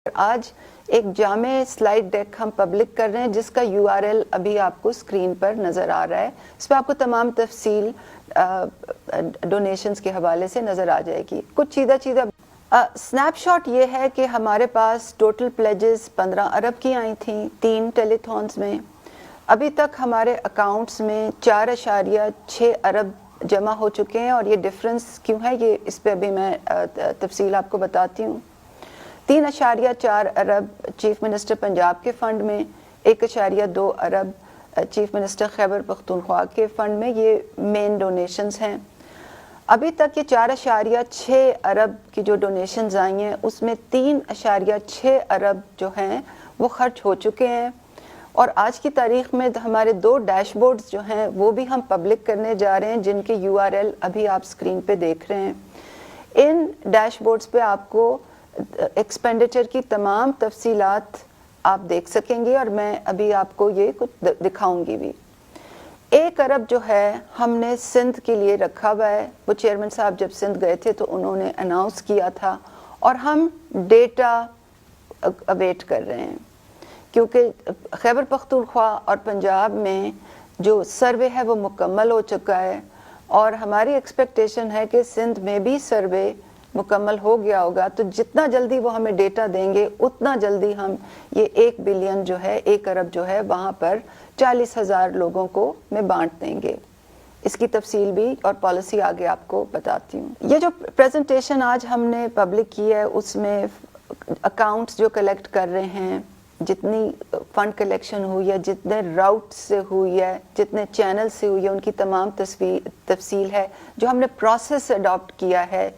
آج ایک جامع slide deck ہم پبلک کر رہے ہیں جس کا URL ابھی آپ کو سکرین پر نظر آ رہا ہے. اس پہ آپ کو تمام تفصیل ڈونیشنز کے حوالے سے نظر آ جائے گی. کچھ چیزیں سنیپ شاٹ یہ ہے کہ ہمارے پاس ٹوٹل پلیجز 15 ارب کی آئی تھیں 3 ٹیلی تھونز میں. ابھی تک ہمارے اکاؤنٹس میں 4.6 ارب جمع ہو چکے ہیں, اور یہ ڈفرنس کیوں ہے یہ اس پہ ابھی میں تفصیل آپ کو بتاتی ہوں. 3.4 ارب چیف منسٹر پنجاب کے فنڈ میں, 1.2 ارب چیف منسٹر خیبر پختونخوا کے فنڈ میں. یہ مین ڈونیشنز ہیں. ابھی تک یہ 4.6 ارب کی جو ڈونیشنز آئی ہیں اس میں 3.6 ارب جو ہیں وہ خرچ ہو چکے ہیں. اور آج کی تاریخ میں ہمارے 2 ڈیش بورڈز جو ہیں وہ بھی ہم پبلک کرنے جا رہے ہیں, جن کے URL ابھی آپ سکرین پہ دیکھ رہے ہیں. ان ڈیش بورڈز پہ آپ کو ایکسپینڈیچر کی تمام تفصیلات آپ دیکھ سکیں گے, اور میں ابھی آپ کو یہ کچھ دکھاؤں گی بھی. 1 ارب جو ہے ہم نے سندھ کے لیے رکھا ہوا ہے. وہ چیئرمین صاحب جب سندھ گئے تھے تو انہوں نے اناؤنس کیا تھا, اور ہم ڈیٹا اویٹ کر رہے ہیں, کیونکہ خیبر پختونخوا اور پنجاب میں جو سروے ہے وہ مکمل ہو چکا ہے, اور ہماری ایکسپیکٹیشن ہے کہ سندھ میں بھی سروے مکمل ہو گیا ہوگا. تو جتنا جلدی وہ ہمیں ڈیٹا دیں گے اتنا جلدی ہم یہ 1 بلین جو ہے 1 ارب جو ہے وہاں پر 40,000 لوگوں کو میں بانٹ دیں گے. اس کی تفصیل بھی اور پالیسی آگے آپ کو بتاتی ہوں. یہ جو پریزنٹیشن آج ہم نے پبلک کی ہے اس میں اکاؤنٹس جو کلیکٹ کر رہے ہیں, جتنی فنڈ کلیکشن ہوئی ہے, جتنے راؤٹ سے ہوئی ہے, جتنے چینل سے ہوئی ہے, ان کی تمام تفصیل ہے. جو ہم نے پروسیس اڈاپٹ کیا ہے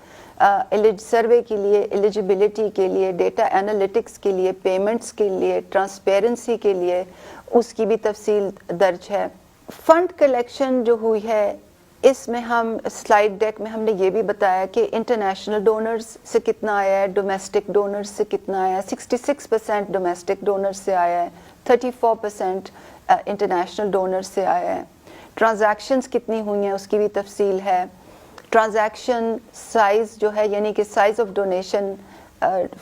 سروے کے لیے, ایلیجیبلٹی کے لیے, ڈیٹا انالیٹکس کے لیے, پیمنٹس کے لیے, ٹرانسپیرنسی کے لیے, اس کی بھی تفصیل درج ہے. فنڈ کلیکشن جو ہوئی ہے اس میں ہم سلائیڈ ڈیک میں ہم نے یہ بھی بتایا کہ انٹرنیشنل ڈونرز سے کتنا آیا ہے, ڈومیسٹک ڈونرز سے کتنا آیا ہے. 66% ڈومیسٹک ڈونرز سے آیا ہے, 34% انٹرنیشنل ڈونرز سے آیا ہے. ٹرانزیکشنز کتنی ہوئی ہیں اس کی بھی تفصیل ہے. ٹرانزیکشن سائز جو ہے, یعنی کہ size of donation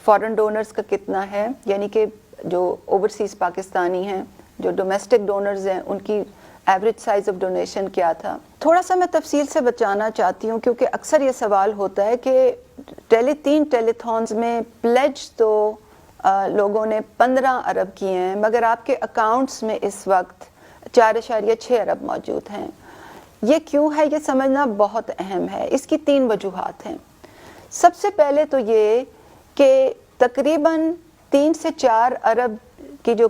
foreign donors کا کتنا ہے, یعنی کہ جو اوورسیز پاکستانی ہیں, جو ڈومیسٹک ڈونرز ہیں, ان کی ایوریج سائز آف ڈونیشن کیا تھا. تھوڑا سا میں تفصیل سے بچانا چاہتی ہوں کیونکہ اکثر یہ سوال ہوتا ہے کہ 3 ٹیلی تھونز میں پلیج تو لوگوں نے 15 ارب کیے ہیں, مگر آپ کے اکاؤنٹس میں اس وقت 4.6 ارب موجود ہیں. یہ کیوں ہے یہ سمجھنا بہت اہم ہے. اس کی 3 وجوہات ہیں. سب سے پہلے تو یہ کہ تقریباً 3 سے 4 ارب کی جو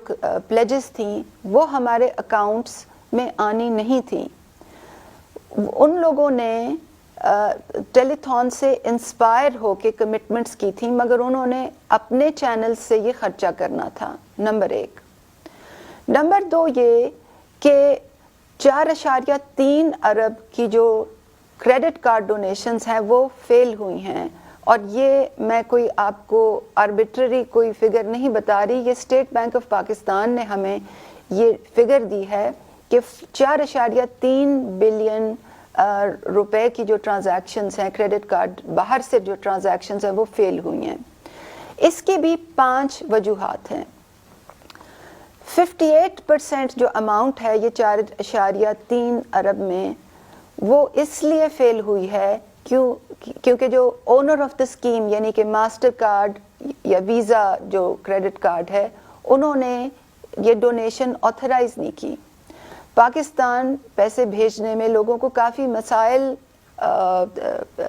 پلیجز تھیں وہ ہمارے اکاؤنٹس میں آنی نہیں تھیں. ان لوگوں نے ٹیلی تھون سے انسپائر ہو کے کمٹمنٹس کی تھیں, مگر انہوں نے اپنے چینل سے یہ خرچہ کرنا تھا. نمبر 1. نمبر 2 یہ کہ 4.3 ارب کی جو کریڈٹ کارڈ ڈونیشنز ہیں وہ فیل ہوئی ہیں, اور یہ میں کوئی آپ کو آربیٹری کوئی فگر نہیں بتا رہی. یہ اسٹیٹ بینک آف پاکستان نے ہمیں یہ فگر دی ہے کہ 4.3 بلین روپے کی جو ٹرانزیکشنز ہیں کریڈٹ کارڈ باہر سے جو ٹرانزیکشنز ہیں وہ فیل ہوئی ہیں. اس کی بھی 5 وجوہات ہیں. 58% جو اماؤنٹ ہے یہ 4.3 ارب میں وہ اس لیے فیل ہوئی ہے کیونکہ جو اونر آف دا اسکیم یعنی کہ ماسٹر کارڈ یا ویزا جو کریڈٹ کارڈ ہے انہوں نے یہ ڈونیشن آتھرائز نہیں کی. پاکستان پیسے بھیجنے میں لوگوں کو کافی مسائل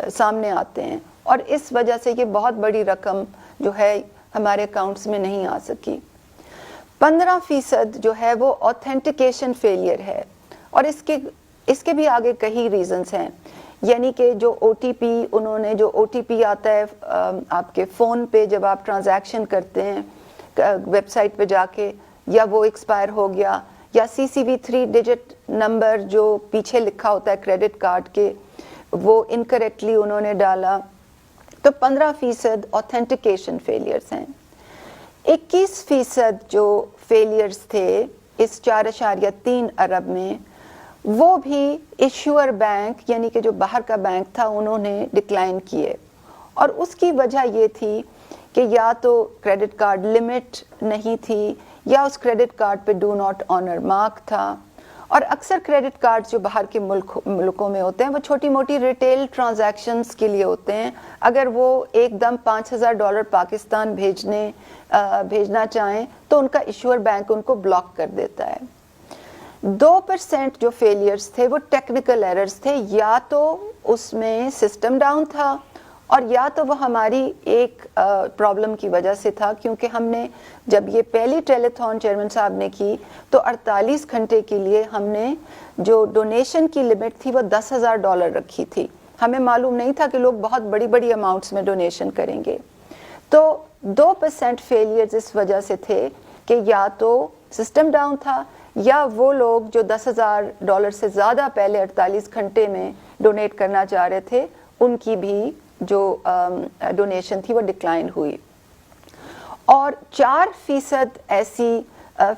سامنے آتے ہیں, اور اس وجہ سے یہ بہت بڑی رقم جو ہے ہمارے اکاؤنٹس میں نہیں آ سکی. 15% جو ہے وہ آتھینٹیکیشن فیلئر ہے, اور اس کے بھی آگے کئی ریزنز ہیں. یعنی کہ جو او ٹی پی آتا ہے آپ کے فون پہ جب آپ ٹرانزیکشن کرتے ہیں ویب سائٹ پہ جا کے, یا وہ ایکسپائر ہو گیا, یا CCV3 ڈیجٹ نمبر جو پیچھے لکھا ہوتا ہے کریڈٹ کارڈ کے وہ انکریکٹلی انہوں نے ڈالا. تو 15% آتھینٹیکیشن فیلئرز ہیں. 21% جو فیلئرز تھے اس 4.3 ارب میں وہ بھی ایشور بینک یعنی کہ جو باہر کا بینک تھا انہوں نے ڈکلائن کیے, اور اس کی وجہ یہ تھی کہ یا تو کریڈٹ کارڈ لمٹ نہیں تھی یا اس کریڈٹ کارڈ پہ ڈو ناٹ آنر مارک تھا. اور اکثر کریڈٹ کارڈ جو باہر کے ملکوں میں ہوتے ہیں وہ چھوٹی موٹی ریٹیل ٹرانزیکشنز کے لیے ہوتے ہیں. اگر وہ ایک دم $5,000 پاکستان بھیجنا چاہیں تو ان کا ایشور بینک ان کو بلاک کر دیتا ہے. 2% جو فیلیئرز تھے وہ ٹیکنیکل ایررز تھے, یا تو اس میں سسٹم ڈاؤن تھا اور یا تو وہ ہماری ایک پرابلم کی وجہ سے تھا, کیونکہ ہم نے جب یہ پہلی ٹیلیتھون چیئرمین صاحب نے کی تو 48 گھنٹے کے لیے ہم نے جو ڈونیشن کی لمٹ تھی وہ $10,000 رکھی تھی. ہمیں معلوم نہیں تھا کہ لوگ بہت بڑی بڑی اماؤنٹس میں ڈونیشن کریں گے. تو 2% فیلیئرز اس وجہ سے تھے کہ یا تو سسٹم ڈاؤن تھا یا وہ لوگ جو $10,000 سے زیادہ پہلے 48 گھنٹے میں ڈونیٹ کرنا چاہ رہے تھے ان کی بھی جو ڈونیشن تھی وہ ڈکلائن ہوئی. اور 4% ایسی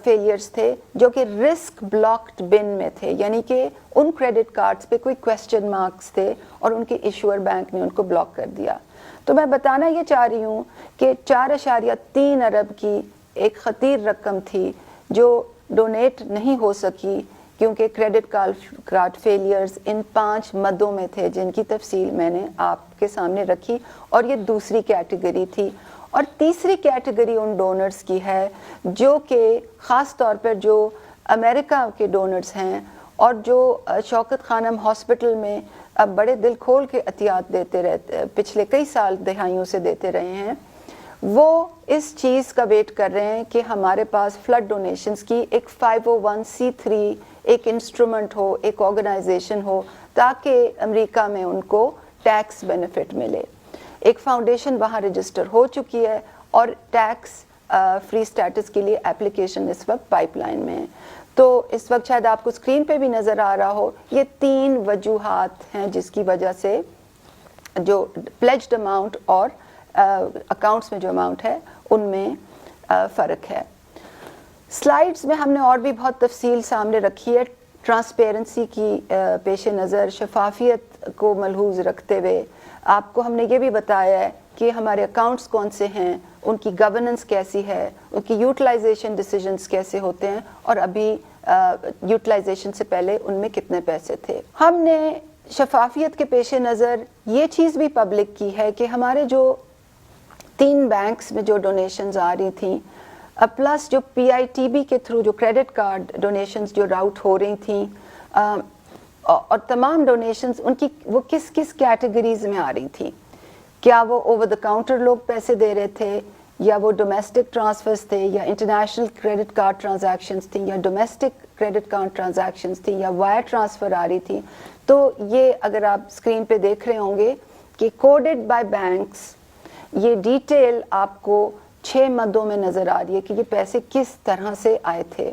فیلیئرز تھے جو کہ رسک بلاکڈ بن میں تھے, یعنی کہ ان کریڈٹ کارڈز پہ کوئی کویسچن مارکس تھے اور ان کے ایشور بینک نے ان کو بلاک کر دیا. تو میں بتانا یہ چاہ رہی ہوں کہ 4.3 ارب کی ایک خطیر رقم تھی جو ڈونیٹ نہیں ہو سکی کیونکہ کریڈٹ کارڈ فیلیئرز ان 5 مدوں میں تھے جن کی تفصیل میں نے آپ کے سامنے رکھی, اور یہ دوسری کیٹیگری تھی. اور تیسری کیٹیگری ان ڈونرز کی ہے جو کہ خاص طور پر جو امریکہ کے ڈونرز ہیں اور جو شوکت خانم ہاسپٹل میں اب بڑے دل کھول کے عطیات دیتے رہتے, پچھلے کئی سال دہائیوں سے دیتے رہے ہیں, وہ اس چیز کا ویٹ کر رہے ہیں کہ ہمارے پاس فلڈ ڈونیشنز کی ایک 501c3 ایک انسٹرومنٹ ہو, ایک آرگنائزیشن ہو, تاکہ امریکہ میں ان کو ٹیکس بینیفٹ ملے. ایک فاؤنڈیشن وہاں رجسٹر ہو چکی ہے اور ٹیکس فری سٹیٹس کے لیے اپلیکیشن اس وقت پائپ لائن میں ہے. تو اس وقت شاید آپ کو اسکرین پہ بھی نظر آ رہا ہو, یہ 3 وجوہات ہیں جس کی وجہ سے جو پلیجڈ اماؤنٹ اور اکاؤنٹس میں جو اماؤنٹ ہے ان میں فرق ہے. سلائیڈز میں ہم نے اور بھی بہت تفصیل سامنے رکھی ہے. ٹرانسپیرنسی کی پیش نظر, شفافیت کو ملحوظ رکھتے ہوئے آپ کو ہم نے یہ بھی بتایا ہے کہ ہمارے اکاؤنٹس کون سے ہیں, ان کی گورننس کیسی ہے, ان کی یوٹیلائزیشن ڈیسیجنز کیسے ہوتے ہیں, اور ابھی یوٹیلائزیشن سے پہلے ان میں کتنے پیسے تھے. ہم نے شفافیت کے پیش نظر یہ چیز بھی پبلک کی ہے کہ ہمارے جو 3 بینکس میں جو ڈونیشنز آ رہی تھیں پلس جو PITB کے تھرو جو کریڈٹ کارڈ ڈونیشنز جو راؤٹ ہو رہی تھیں, اور تمام ڈونیشنز ان کی وہ کس کس کیٹیگریز میں آ رہی تھیں. کیا وہ اوور دا کاؤنٹر لوگ پیسے دے رہے تھے, یا وہ ڈومیسٹک ٹرانسفرز تھے, یا انٹرنیشنل کریڈٹ کارڈ ٹرانزیکشنز تھیں, یا ڈومیسٹک کریڈٹ کارڈ ٹرانزیکشنز تھیں, یا وائر ٹرانسفر آ رہی تھی. تو یہ اگر آپ اسکرین پہ دیکھ رہے ہوں گے کہ کوڈڈ بائی بینکس, یہ ڈیٹیل آپ کو 6 مدوں میں نظر آ رہی ہے کہ یہ پیسے کس طرح سے آئے تھے.